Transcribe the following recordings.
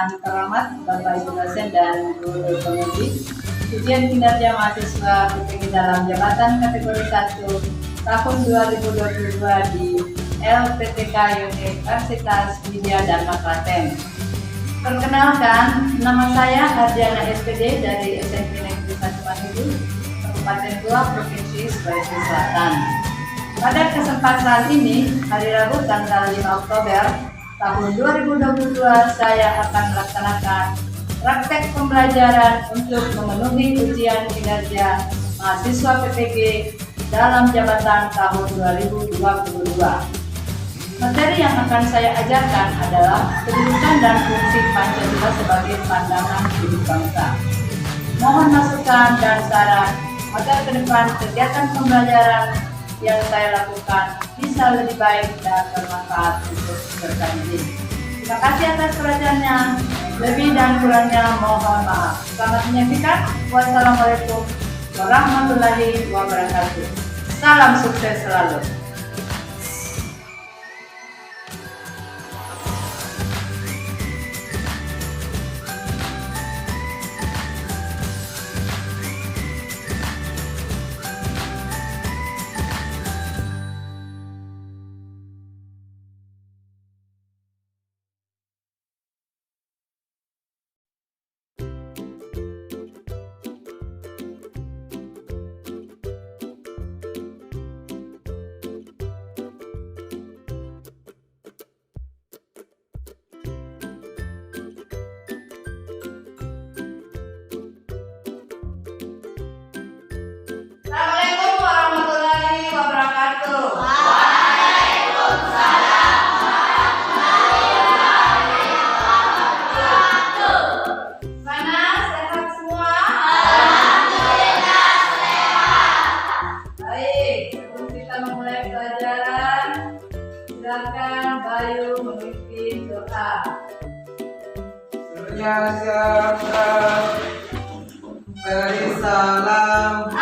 yang terhormat Bapak Ibu dosen dan guru pembimbing, ujian kinerja mahasiswa PPG dalam jabatan kategori 1 tahun 2022 di LPTK Universitas Widya Dharma Klaten. Perkenalkan, nama saya Ardiana SPD dari SMP Negeri 1 Manado, Kabupaten Goa, Provinsi Sulawesi Selatan. Pada kesempatan ini, hari Rabu tanggal 5 Oktober tahun 2022, saya akan melaksanakan praktek pembelajaran untuk memenuhi ujian kinerja mahasiswa PPG dalam jabatan tahun 2022. Materi yang akan saya ajarkan adalah kedudukan dan fungsi Pancasila sebagai pandangan hidup bangsa. Mohon masukan dan saran agar ke depan kegiatan pembelajaran yang saya lakukan bisa lebih baik dan bermanfaat untuk peserta didik. Terima kasih atas perhatiannya. Lebih dan kurangnya mohon maaf. Selamat menyaksikan. Wassalamualaikum warahmatullahi wabarakatuh. Salam sukses selalu. Assalamualaikum warahmatullahi wabarakatuh. Waalaikumsalam warahmatullahi wabarakatuh. Mana sehat semua? Alhamdulillah sehat. Baik, sebelum kita memulai pelajaran, silakan Bayu memimpin doa. Surya siapa beri salam.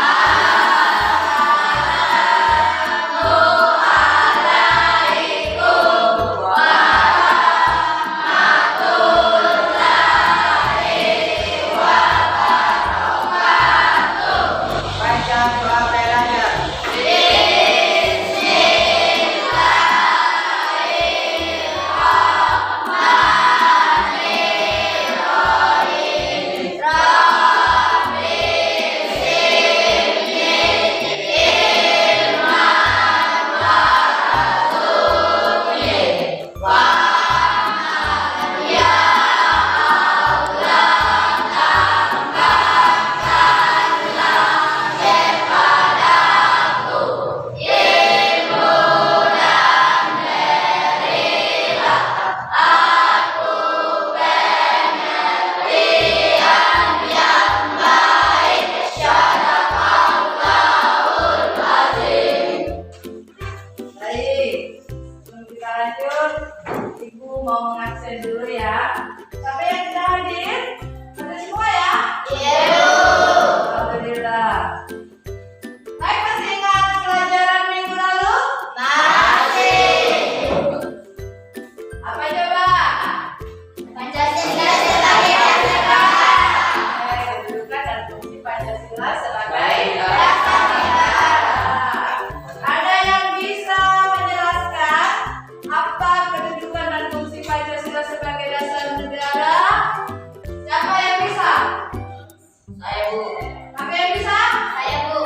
Mau mengaksen dulu ya. Siapa yang sudah hadir? Hadir semua ya? Iya. Alhamdulillah. Baik, masih ingat pelajaran minggu lalu? Masih. Apa coba? Pancasila sebagai dasar. Kedudukan dan fungsi Pancasila sebagai Dasar negara. Ada yang bisa menjelaskan apa kedudukan dan fungsi Pancasila sebagai dasar negara? Siapa yang bisa? Saya Bu. Siapa yang bisa? Saya Bu.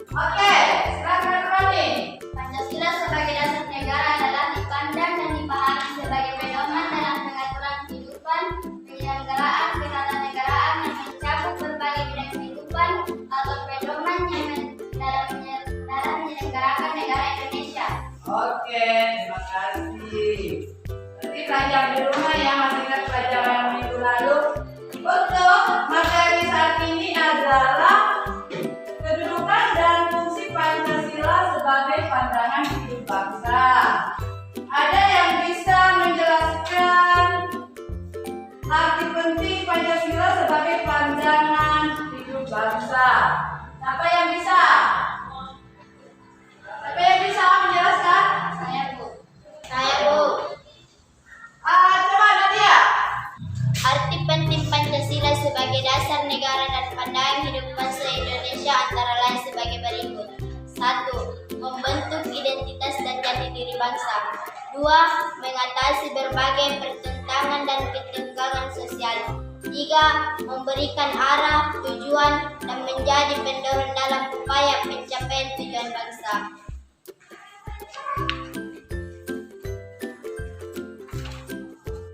Oke, silakan Roni. Pancasila sebagai dasar negara adalah dipandang dan dipahami sebagai pedoman dalam pengaturan kehidupan, penyelenggaraan ketatanegaraan yang mencakup berbagai bidang kehidupan atau pedoman yang dalam menyelenggarakan negara Indonesia. Oke, terima kasih. Nanti belajar di rumah ya, masih ingat pelajaran minggu lalu. Untuk materi saat ini adalah kedudukan dan fungsi Pancasila sebagai pandangan hidup bangsa. Ada yang bisa menjelaskan arti penting Pancasila sebagai pandangan hidup bangsa? Siapa yang bisa? Siapa yang bisa menjelaskan? Saya Bu. Saya Bu. Coba Nadia. Dua, mengatasi berbagai pertentangan dan ketegangan sosial. Tiga, memberikan arah, tujuan, dan menjadi pendorong dalam upaya pencapaian tujuan bangsa.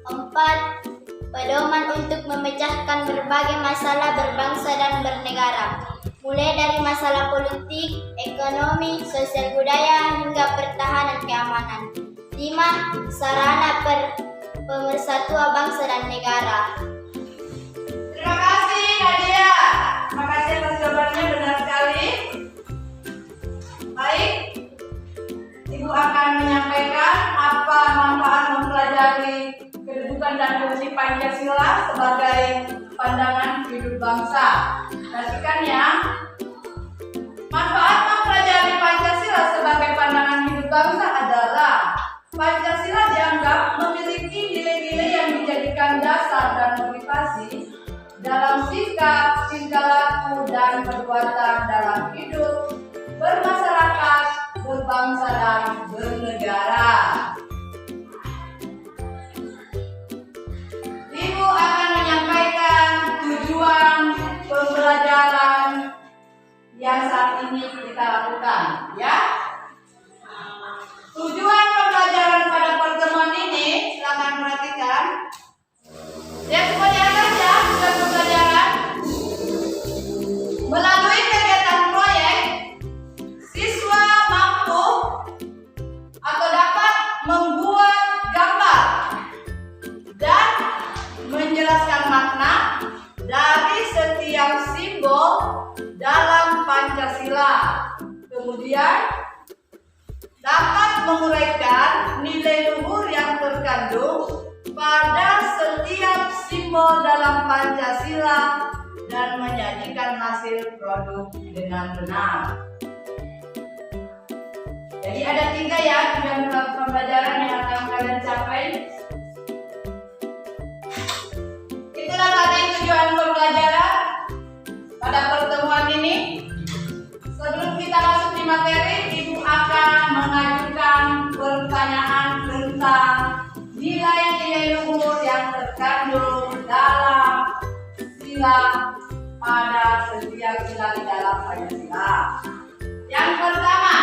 Empat, pedoman untuk memecahkan berbagai masalah berbangsa dan bernegara, mulai dari masalah politik, ekonomi, sosial budaya, hingga pertahanan keamanan. 5. Sarana pemersatuan bangsa dan negara. Terima kasih Nadia. Terima kasih atas jawabannya, benar sekali. Baik, Ibu akan menyampaikan apa manfaat mempelajari kedudukan dan fungsi Pancasila sebagai pandangan hidup bangsa. Perhatikan ya. Manfaat mempelajari Pancasila sebagai pandangan hidup bangsa adalah Pancasila dianggap memiliki nilai-nilai yang dijadikan dasar dan motivasi dalam sikap, tingkah laku, dan perbuatan dalam hidup, bermasyarakat, berbangsa, dan bernegara. Ibu akan menyampaikan tujuan pembelajaran yang saat ini kita lakukan, ya. Tujuan pembelajaran pada pertemuan ini, silakan perhatikan. Lihat semuanya saja tujuan pembelajaran. Melalui kegiatan proyek, siswa mampu atau dapat membuat gambar dan menjelaskan makna dari setiap simbol dalam Pancasila. Kemudian dapat menguraikan nilai luhur yang terkandung pada setiap simbol dalam Pancasila dan menyajikan hasil produk dengan benar. Jadi ada 3 ya tujuan pembelajaran yang akan kalian capai. Itulah tadi tujuan pembelajaran pada pertemuan ini. Sebelum kita masuk di materi, Ibu akan mengajukan pertanyaan tentang nilai-nilai luhur yang terkandung dalam sila pada setiap sila di dalam Pancasila. Yang pertama,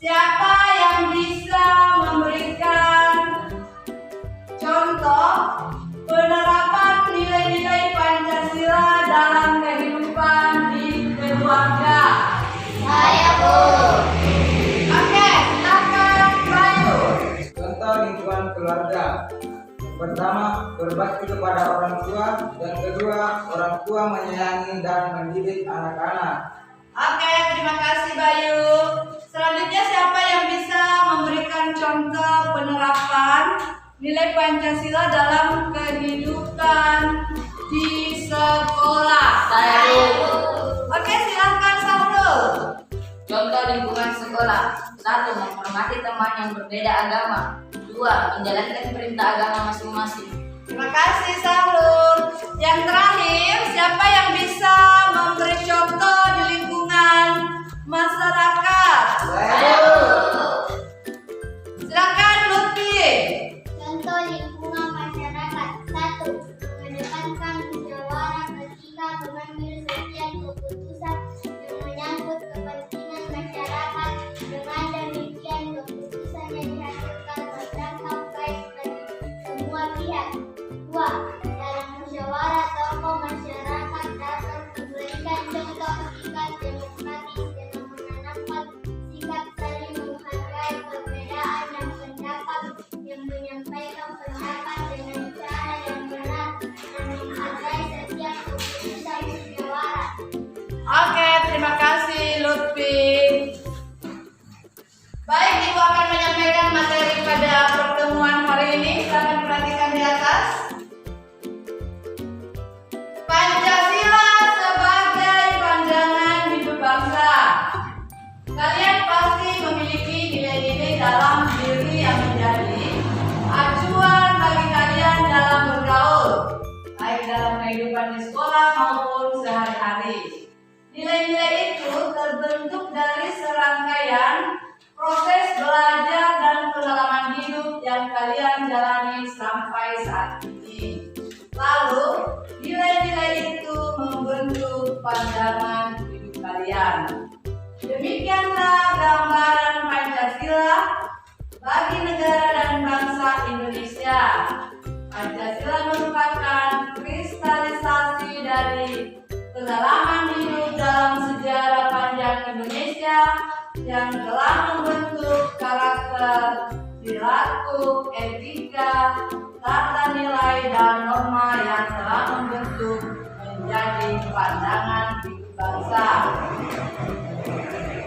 siapa yang bisa memberikan contoh penerapan nilai-nilai Pancasila dalam kehidupan di keluarga? Saya, Bu. Oke, silakan Bayu. Contoh lingkungan keluarga. Pertama, berbakti kepada orang tua, dan kedua, orang tua menyayangi dan mendidik anak-anak. Oke, terima kasih Bayu. Selanjutnya siapa yang bisa memberikan contoh penerapan nilai Pancasila dalam kehidupan di sekolah? Saya, Bu. Oke, silakan Sahrul. Contoh lingkungan sekolah. 1. Menghormati teman yang berbeda agama. 2. Menjalankan perintah agama masing-masing. Terima kasih Sahrul. Yang terakhir, siapa yang bisa memberi contoh di lingkungan masyarakat? Silakan Lutfi. Contoh lingkungan masyarakat. 1. Mengedepankan musyawarah ketika mengambil setiap keputusan yang menyangkut kepentingan masyarakat. Dengan demikian keputusan yang dihasilkan berdampak baik bagi semua pihak. 2. Dalam musyawarah tokoh masyarakat dapat memberikan contoh sikap demokratis dengan menanamkan sikap saling menghargai perbedaan dan pendapat, yang menyampaikan pendapat dengan cara yang benar dan menghargai setiap keputusan musyawarah. Oke, terima kasih Lutfi. Baik, Ibu akan menyampaikan materi pada pertemuan hari ini. Silakan perhatikan di atas. Pancasila sebagai pandangan hidup bangsa. Kalian pasti memiliki nilai-nilai dalam diri yang menjadi acuan bagi kalian dalam bergaul, baik dalam kehidupan di sekolah maupun sehari-hari. Nilai-nilai itu terbentuk dari serangkaian proses belajar dan pengalaman hidup yang kalian jalani sampai saat ini. Lalu, nilai-nilai itu membentuk pandangan hidup kalian. Demikianlah gambaran Pancasila bagi negara dan bangsa Indonesia. Pancasila merupakan kristalisasi dari pengalaman hidup dalam sejarah panjang Indonesia yang telah membentuk karakter, perilaku, etika, tata nilai, dan norma yang telah membentuk menjadi pandangan hidup bangsa.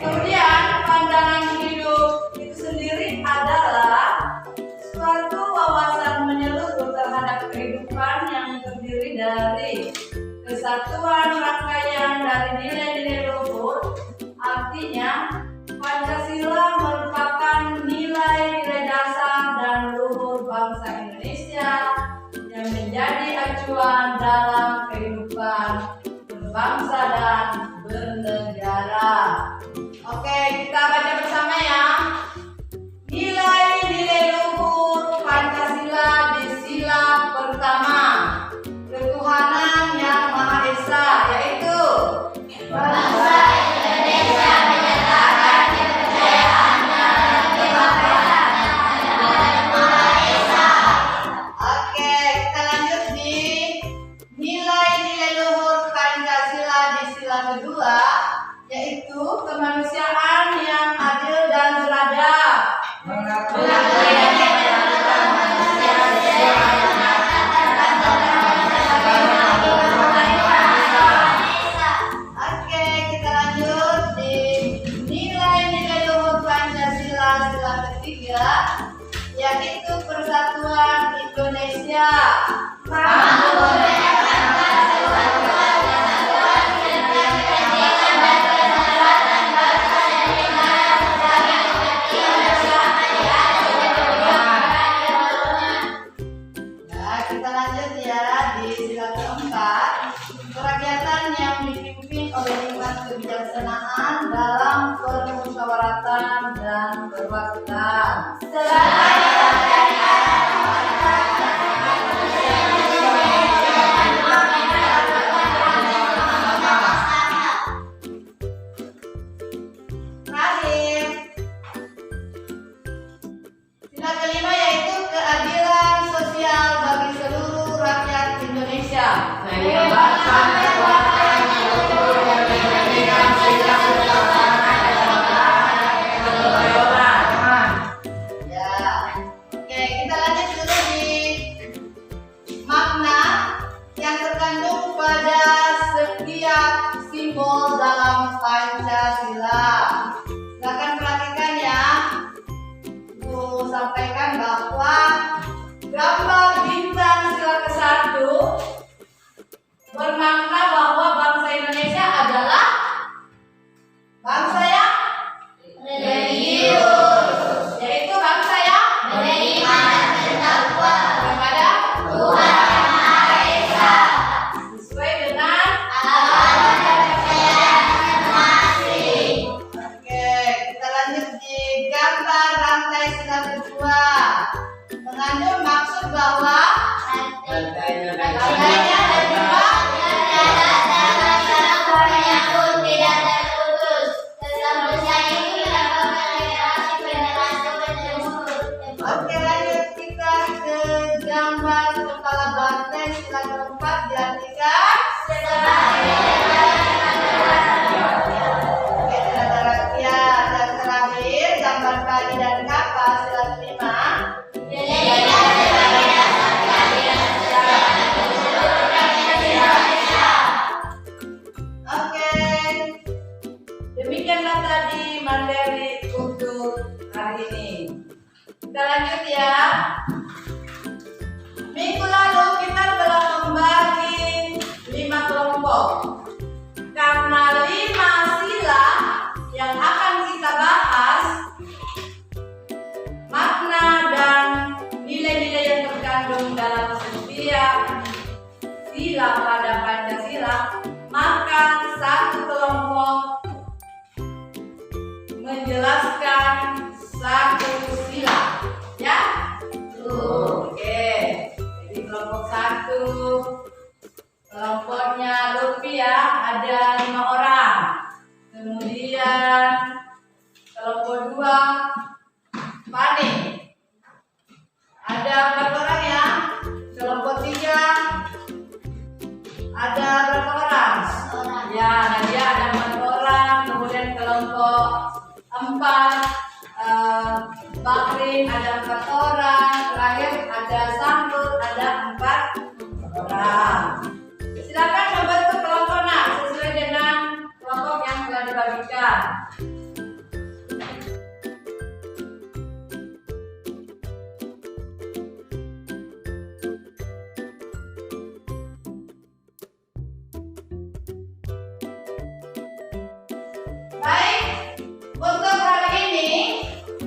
Kemudian pandangan hidup itu sendiri adalah suatu wawasan menyeluruh terhadap kehidupan yang terdiri dari kesatuan rangkaian dari nilai-nilai luhur. Artinya, Pancasila merupakan nilai-nilai dasar dan luhur bangsa Indonesia yang menjadi acuan dalam kehidupan berbangsa dan bernegara. Oke, kita baca bersama ya. Nilai-nilai luhur Pancasila di sila pertama. Ketuhanan yang Maha Esa, yaitu bangsa Indonesia menyatakan kepercayaannya kepada Yang Maha Esa. Oke, kita lanjut di nilai-nilai luhur Pancasila di sila kedua, yaitu kemanusiaan yang adil dan beradab. Oke, kita lanjut di nilai-nilai luhur Pancasila sila ketiga, yaitu persatuan Indonesia. Kita lanjut ya di sila keempat, kerakyatan yang dipimpin oleh hikmat kebijaksanaan dalam permusyawaratan dan perwakilan. Terakhir, sila kelima yaitu keadilan sosial bagi seluruh rakyat Indonesia. Ya, oke, kita lanjut dulu di makna yang terkandung pada setiap simbol dalam Pancasila. Silakan perhatikan ya. Aku sampaikan bahwa gambar bintang sila ke-1 bermakna bahwa bangsa Indonesia adalah bangsa yang religius, yaitu bangsa yang beriman dan bertakwa kepada Tuhan Yang Maha Esa sesuai dengan agama dan kepercayaan masing-masing. Oke, kita lanjut di gambar rantai sila kedua, mengandung maksud bahwa rantainya dan juga Oke, lanjut kita ke gambar kepala banteng sila keempat, diartikan Oke, tanda rakyat. Dan terakhir gambar kali dan kapal sila kelima, Oke, demikianlah tadi materi untuk hari ini. Kita lanjut ya. Minggu lalu kita telah membagi 5 kelompok. Karena 5 sila yang akan kita bahas, makna dan nilai-nilai yang terkandung dalam setiap sila pada Pancasila, maka satu kelompok menjelaskan rupiah ada 5 orang. Kemudian kelompok 2 panik. Ada 4 orang ya. Kelompok 3 ada berapa orang? Ya, Nadia ada 4 orang. Kemudian kelompok 4 Bakrin ada 4 orang. Terakhir ada Samsul ada 4 orang. Silakan membentuk kelompok sesuai dengan kelompok yang telah dibagikan. Baik, untuk hari ini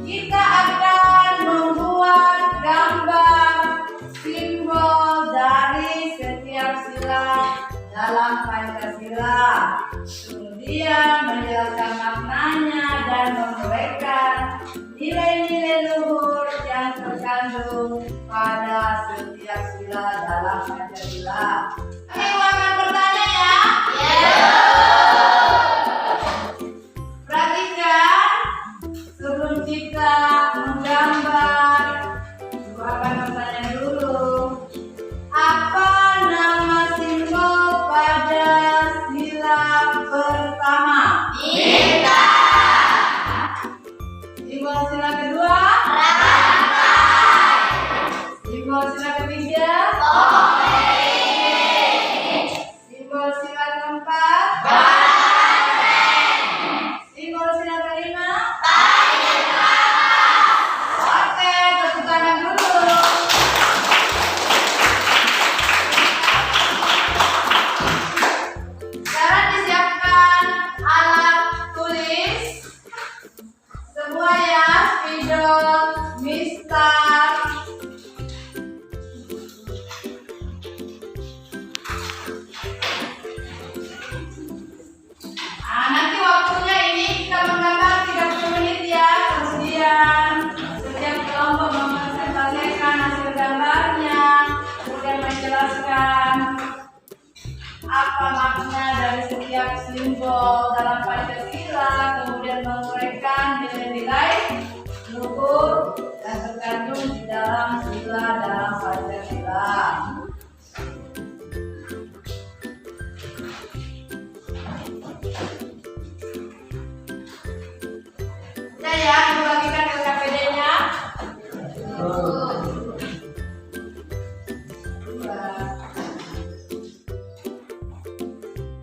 kita akan membuat gambar simbol dari setiap sila dalam Pancasila. Kemudian menjelaskan maknanya dan menguraikan nilai-nilai luhur yang terkandung pada setiap sila dalam Pancasila. Kami akan bertanya ya. Perhatikan sebelum kita menggambar, Ibu akan bertanya dulu, apa nama simbol pada sila pertama? Bintang. Simbol sila kedua? Rantai. Simbol sila ketiga? Oke. Simbol sila keempat? Simbol sila kelima? Oke, tepuk tangan dulu. Sekarang disiapkan alat tulis semua ya, spidol, mistar. Nanti waktunya ini kita menggambar 30 menit ya. Kemudian setiap kelompok mempresentasikan hasil gambarnya, kemudian menjelaskan apa makna dari setiap simbol dalam Pancasila, kemudian menguraikan nilai-nilai luhur yang terkandung di dalam sila dalam Pancasila. Udah ya, dibagikan LKPD-nya.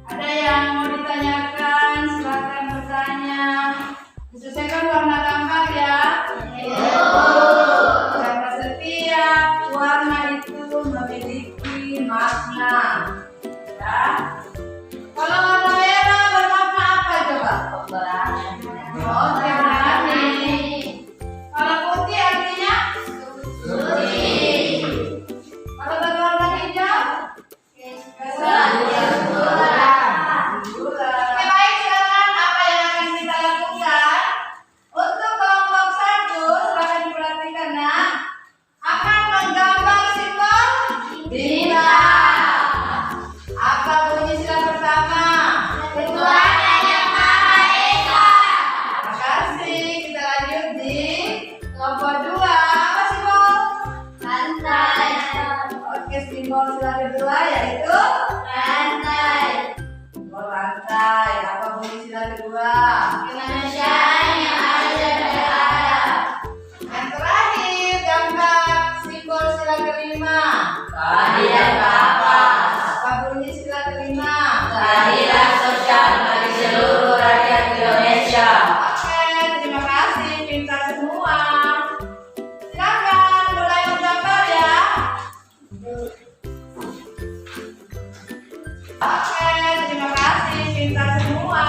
Ada yang mau ditanyakan, silakan bertanya. Disesuaikan warna gambar ya. Karena setiap warna itu memiliki makna. Ya. Kalau warna merah bermakna apa coba? Oh, berani. Kalau putih artinya? Suci. Kalau berwarna hijau? Oke, baik, silakan apa yang akan kita lakukan. Untuk kelompok 1, silakan diperhatikan nak. Akan menggambar simbol bintang. Apa bunyi sila pertama? Tuhan yang Maha Esa. Terima kasih. Kita lanjut di kelompok 2. Apa simbol? Rantai. Oke, simbol sila kedua yaitu Rantai. simbol rantai. Apa bunyi sila kedua? Kemanusiaan yang adil dan beradab. Yang terakhir, gambar simbol sila kelima. Keadilan kapas. Apa bunyi sila kelima? Keadilan sosial bagi seluruh rakyat Indonesia. Oke, terima kasih. Pintar semua. Silakan mulai menggambar ya. Oke, terima kasih. Pintar semua.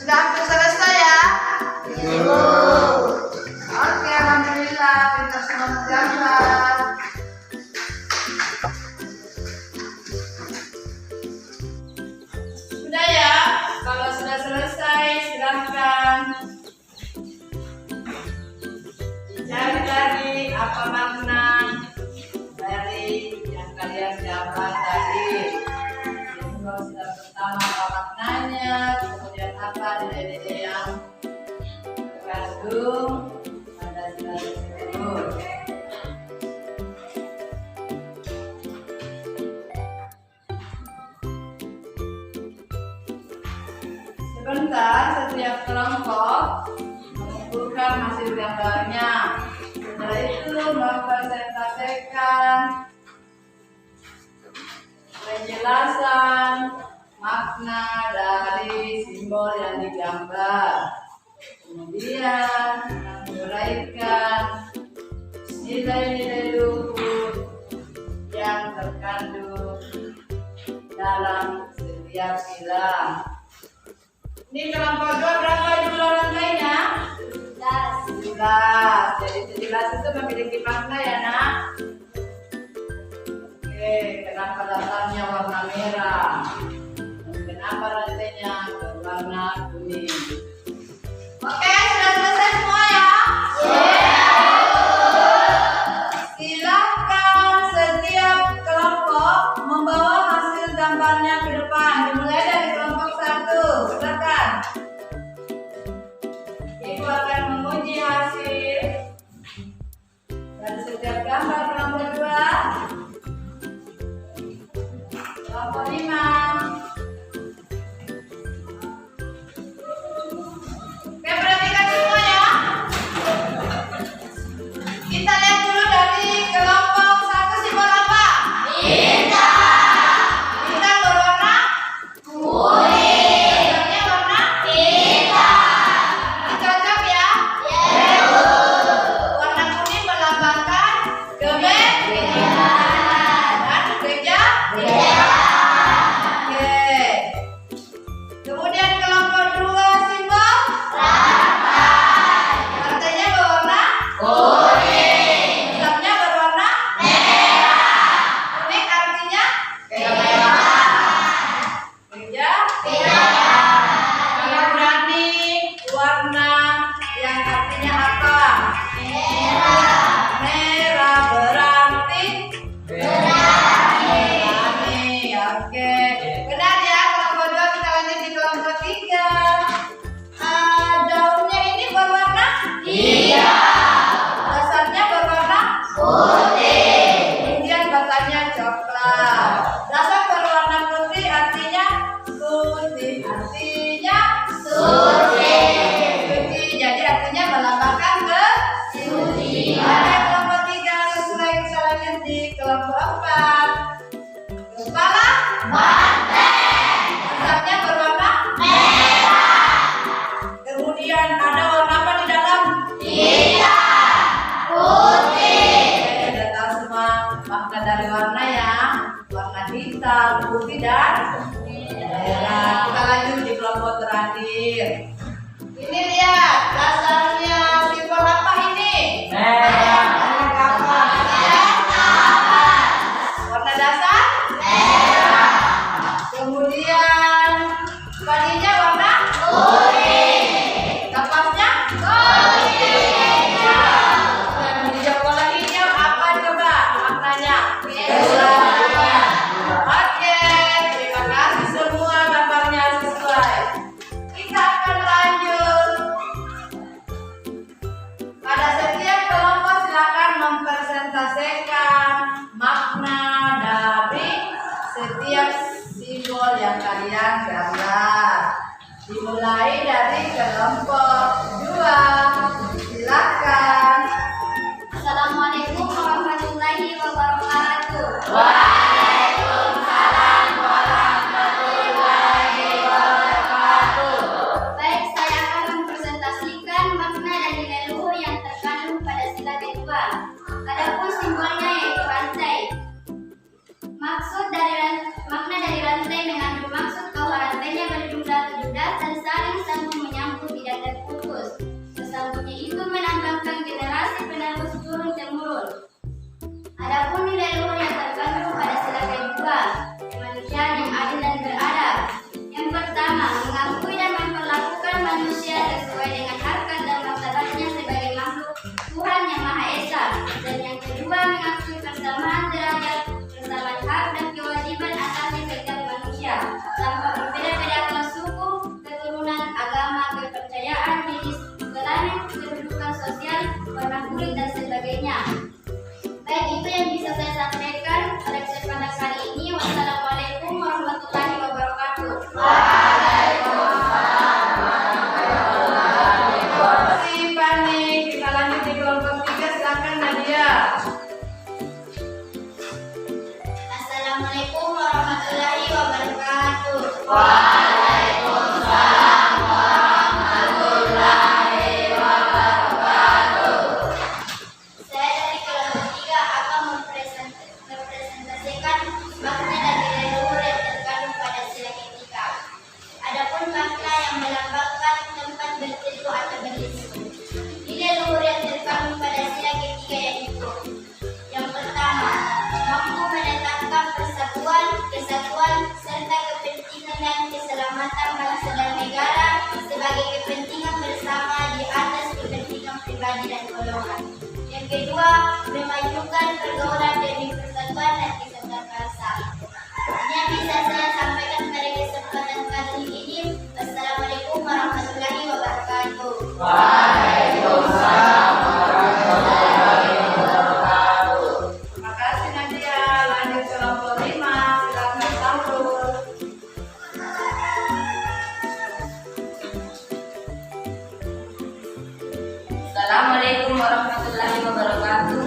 Sudah hampir selesai ya? Oke, alhamdulillah pintar semua menggambar. Sudah ya? Kalau sudah selesai silahkan cari tadi apa makna dari yang kalian gambar tadi. Simbol sudah pertama apa maknanya, kemudian apa nilai-nilai yang terkandung pada sila tersebut. Sebentar, setiap kelompok mengumpulkan hasil gambarnya. Setelah itu mempresentasikan penjelasan makna dari simbol yang digambar. Kemudian menguraikan nilai-nilai luhur yang terkandung dalam setiap sila. Ini kelompok 2 berapa jumlah rantainya? 11. Jadi 11 itu memiliki makna ya nak? Oke, kenapa dasarnya warna merah? Dan kenapa rantainya berwarna kuning? Oke, sudah selesai semua ya? Silakan setiap kelompok membawa hasil gambarnya ke depan. Dimulai dari kelompok 1. Silakan. Ibu akan menguji hasil dari setiap gambar kelompok 2. Kelompok 5. Oke, perhatikan semua ya. Kita lihat dulu dari kelompok 1 simbol apa? Bintang berwarna kuning. Dasarnya warna hitam. Ini cocok ya? Warna kuning melambangkan kemerdekaan dan gereja. Oke. Kemudian kelompok 2 simbol rantainya berwarna kuning. Hisapnya berwarna merah. Kuning artinya gereja. Kalau berani warna yang artinya apa? Merah berarti berani. Oke. Benar ya kelompok 2. Kita lanjut di kelompok 3. Daunnya ini berwarna dasarnya berwarna kemudian batangnya coklat. Dasar berwarna putih artinya putih. Artinya suci. Jadi artinya melambangkan kesucian. Oke, kelompok 3 sesuai. Kita lanjut di kelompok 4. Kepala banteng. Dasarnya berwarna merah. Kemudian ada warna apa di dalam? Hitam, putih. Oke, sudah tahu semua makna dari warna ya. Warna hitam, putih dan merah. Kita lanjut di kelompok terakhir. Ini lihat dasarnya simbol apa ini? Merah. Warna dasar merah. Kemudian padinya warna kuning. Kapasnya kuning. Dan di bola hijau apa coba maknanya? Keselamatan. Oke, terima kasih semua gambarnya sesuai. Kita akan lanjut. Pada setiap kelompok silakan mempresentasikan makna dari setiap simbol yang kalian gambar. Dimulai dari kelompok 2. Silakan. Assalamualaikum warahmatullahi wabarakatuh. Waalaikumsalam warahmatullahi wabarakatuh. Baik, saya akan mempresentasikan makna dan nilai luhur yang terkandung pada sila kedua. Adapun simbolnya yaitu rantai. Makna dari rantai mengandung maksud bahwa rantainya berjumlah 17 dan saling sambung Assalamualaikum warahmatullahi wabarakatuh. Saya dari kelompok 3 akan merepresentasikan makna dan nilai luhur yang terkandung pada sila ketika. Adapun makna yang melambangkan tempat berteduh atau berlindung. Nilai luhur yang terkandung pada sila ketiga yaitu: yang pertama, mampu menetapkan persatuan, kesatuan, serta kepentingan dan keselamatan bangsa dan negara sebagai kepentingan bersama di atas kepentingan pribadi dan golongan. Yang kedua, memajukan pergaulan demi persatuan dan kesatuan bangsa. Ini yang bisa saya sampaikan pada kesempatan kali ini. Wassalamualaikum warahmatullahi wabarakatuh. Terima kasih Nadia. Lanjut kelompok 5. Silakan Sahrul. Assalamualaikum warahmatullahi wabarakatuh.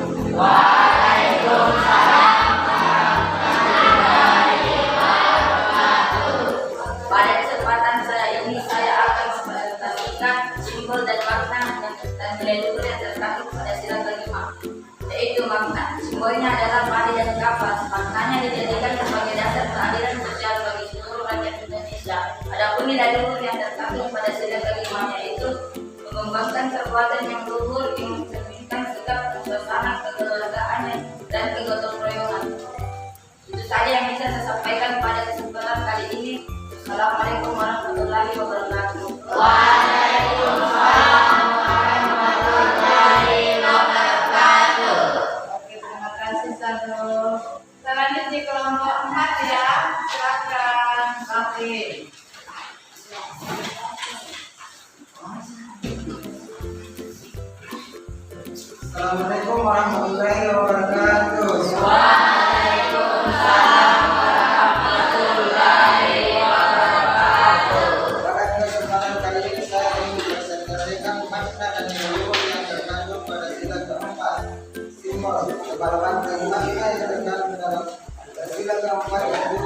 Pada kesempatan saya ini saya akan mempresentasikan simbol dan makna dan nilai luhur yang terkandung pada sila kelima, yaitu makna. Simbolnya adalah padi dan kapas. Maknanya dijadikan sebagai dasar keadilan sosial bagi seluruh rakyat Indonesia. Adapun nilai luhur yang terkandung pada sila kelima yaitu mengembangkan perbuatan yang luhur yang mencerminkan sikap dan suasana kekeluargaan dan kegotong royongan. Itu saja yang bisa saya sampaikan pada kesempatan kali ini. Assalamualaikum warahmatullahi wabarakatuh. Oke, terima kasih Sahrul. Selanjutnya di kelompok 4 ya. Silakan Raffi. Assalamualaikum warahmatullahi wabarakatuh. Pada kesempatan kali ini saya ingin mempresentasikan makna dan nilai luhur yang terkandung pada sila keempat. Simbol kebalan dan makna yang terkandung dalam sila keempat itu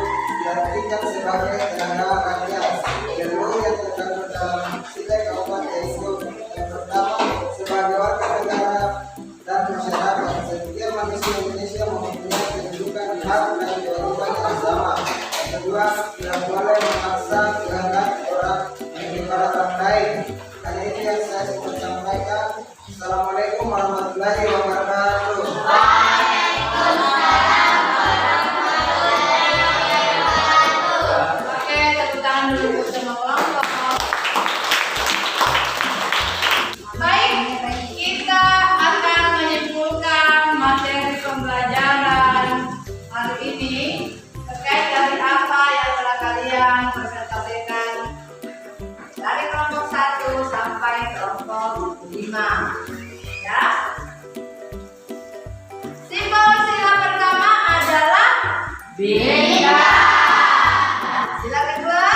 diartikan sebagai tenaga rakyat. Nilai luhur yang terkandung dalam sila keempat yaitu: yang pertama, sebagai warga negara dan masyarakat, setiap manusia Indonesia mempunyai kedudukan, hak dan kewajiban yang sama. Yang kedua, tidak boleh memaksa kehendak orang daripada orang lain. Hanya ini yang saya ingin sampaikan. Assalamualaikum warahmatullahi wabarakatuh. Oke, tepuk tangan dulu untuk semua kelompok. Baik, kita akan menyimpulkan materi pembelajaran hari ini terkait dari apa yang telah kalian presentasikan dari kelompok 1 sampai kelompok 5. Ya. Simbol sila pertama adalah bintang. Sila kedua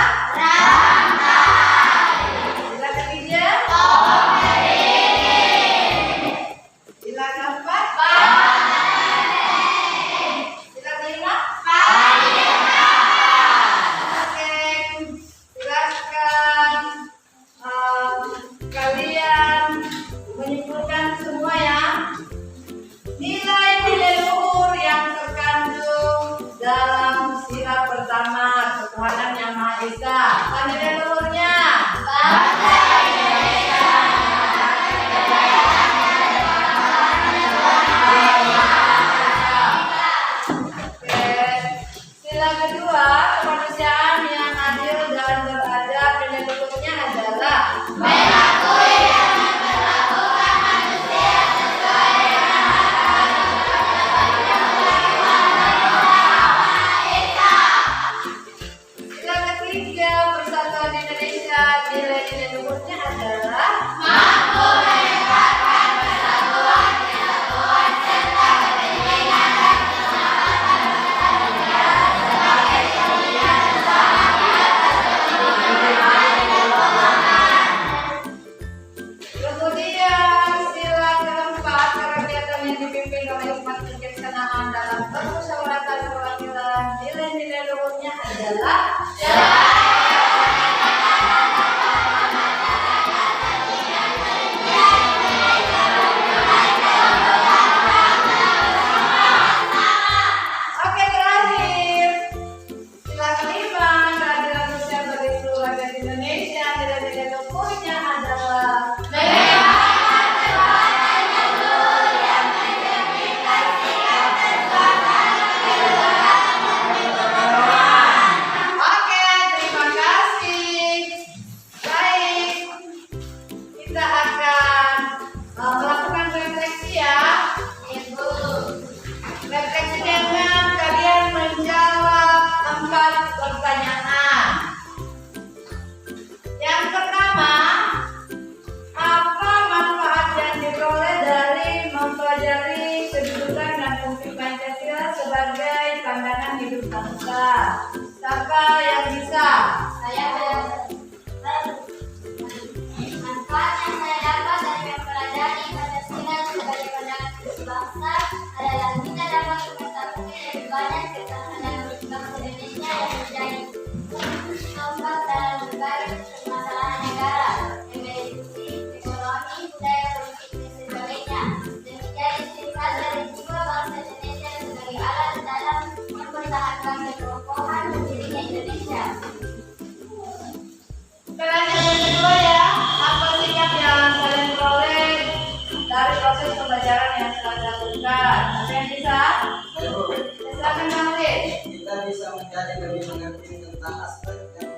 sila ketiga sila keempat sila kelima. Oke, silakan kalian menyimpulkan semua ya. Nilai-nilai luhur yang terkandung dalam sila pertama, ketuhanan yang Maha Esa. Apa nilai luhurnya? Oke. Sila kedua, kemanusiaan yang adil dan beradab. Nilai luhurnya adalah sila ketiga, persatuan Indonesia. Nilai-nilai luhurnya adalah dan nilai luhurnya adalah Oke, terakhir. Sila kelima, keadilan sosial bagi seluruh rakyat Indonesia. Nilai-nilai luhurnya adalah Oke, terima kasih. Baik, kita akan melakukan refleksi ya. Ibu. Refleksinya kalian menjawab 4 pertanyaan. Yang pertama, apa manfaat yang diperoleh dari mempelajari kedudukan dan fungsi Pancasila sebagai pandangan hidup bangsa? Siapa yang bisa? Saya manfaat yang saya dapat dari mempelajari Pancasila sebagai pandangan hidup bangsa adalah kita dapat mengetahui lebih banyak tentang pandangan hidup bangsa Indonesia yang menjadi tonggak dalam berbagai permasalahan negara, baik dari ekonomi, budaya, politik, dan sebagainya, dan menjadi sifat dari jiwa bangsa Indonesia sebagai alat dalam mempertahankan kekokohan berdirinya Indonesia. Pertanyaan yang kedua ya, apa sikap yang kalian peroleh dari proses pembelajaran yang telah dilakukan? Ada yang bisa? Silakan Bang. Kita bisa menjadi lebih mengerti tentang aspek yang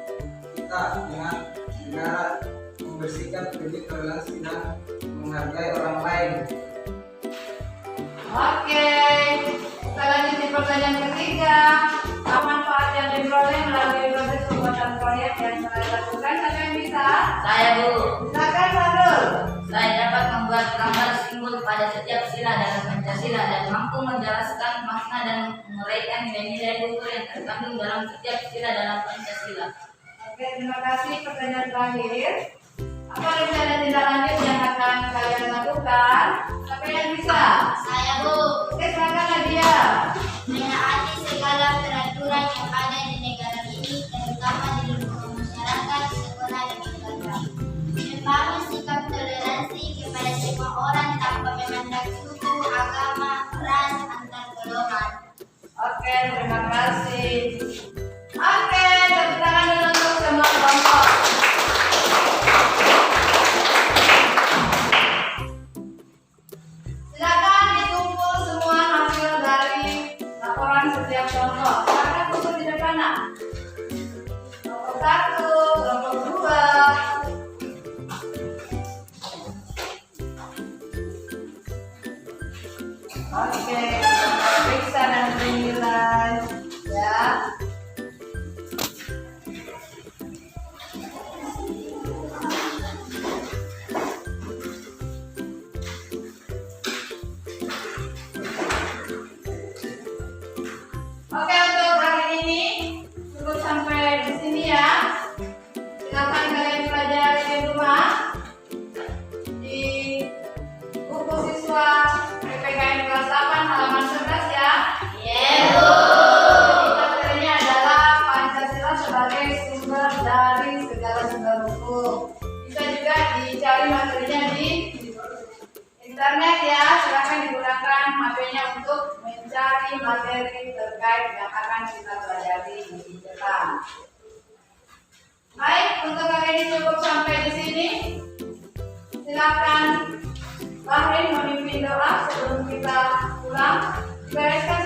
kita dengan negara, membersihkan prinsip toleransi dan menghargai orang lain. Oke, kita lanjut di pertanyaan ketiga. Apa manfaat yang diperoleh melalui proses pembuatan proyek yang telah dilakukan? Ada yang bisa? Saya Bu, Silakan Fadul. saya dapat membuat gambar simbol pada setiap sila dalam Pancasila dan mampu menjelaskan makna dan menguraikan nilai-nilai luhur yang terkandung dalam setiap sila dalam Pancasila. Oke, terima kasih. Pertanyaan terakhir. Apa rencana tindak lanjut yang akan kalian lakukan? Siapa yang bisa? Saya Bu, Oke, silakan Nadia. menaati segala peraturan yang ada di negara ini, terutama di lingkungan masyarakat, sekolah dan lembaga. Membangun sikap toleransi kepada semua orang tanpa memandang suku, agama, ras, antar golongan. Oke, terima kasih. Oke, tepuk tangan dulu untuk semua kelompok. Silakan dikumpul semua hasil dari laporan setiap kelompok. Silakan kumpul di depan nak. Kelompok 1, kelompok 2. Oke, kita periksa dan penilai ya. Oke, untuk hari ini cukup sampai di sini ya. Silakan kalian pelajari di rumah di buku siswa PPKN kelas 8 halaman 11 ya. Jadi materinya adalah Pancasila sebagai sumber dari segala sumber hukum. Bisa juga dicari materinya di internet ya. Silakan digunakan HP-nya untuk mencari materi terkait yang akan kita pelajari di depan. Baik, untuk hari ini cukup sampai di sini. Silakan Bahrin memimpin doa sebelum kita pulang. Bereskan